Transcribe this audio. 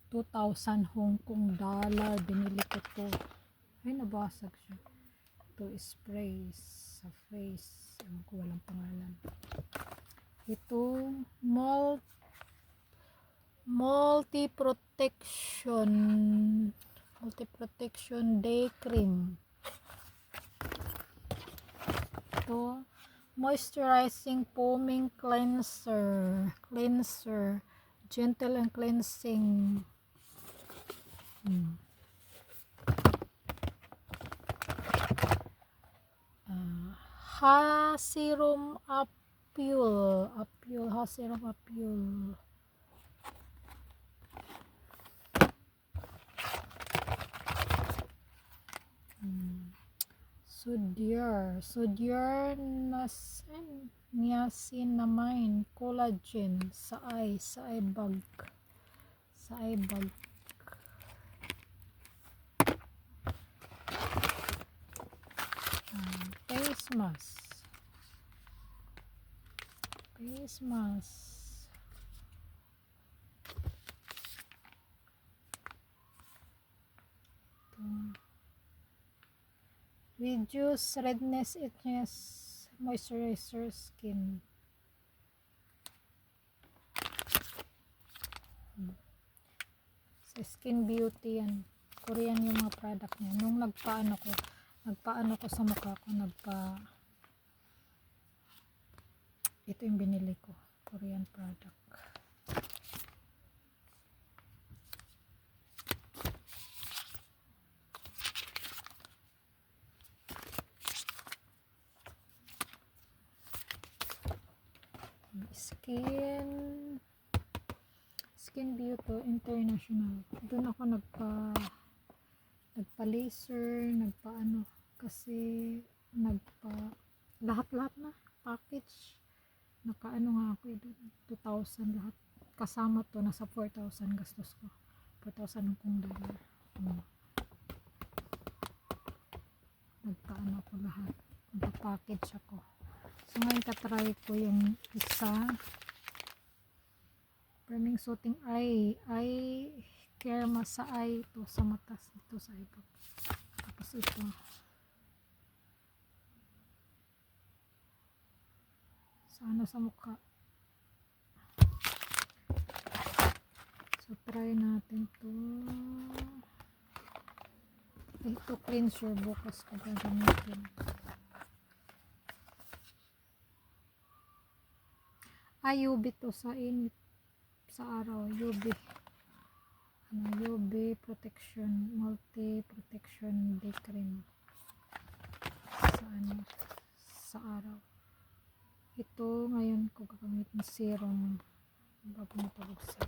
2,000 Hong Kong dollar. Binili ko to. Ay, nabasag siya. Ito sprays sa face. Ewan ko, walang pangalan. Ito, multi-protection day cream. Ito, moisturizing foaming cleanser, gentle and cleansing. Ha serum apple, ha serum apple. Sudier niacinamide collagen sa eye bag. Face mask. Reduce redness, itchiness, moisturizer skin. Sa Skin Beauty yan. Korean yung mga product niya. Nung nagpaano ko sa mukha ko, ito yung binili ko. Korean product. Skin Beauty International. Doon ako nagpa-laser, kasi lahat na package. Nakaano nga ako doon, 2,000 lahat. Kasama to, nasa 4,000 gastos ko. 4,000 kung dollar. Nagpaano ako lahat. Nagpa-package ako. So ngayon katry ko yung isa. Priming Soothing Eye Care Mask sa eye. Ito sa mata. Ito sa eye. Tapos ito. Sa mukha. So try natin to. Ito cleanser bukas ko gagamitin. UV to sa init. Sa araw, UV protection, multi-protection day cream sa araw. Ito ngayon ko gagamitin serum bago matulog sa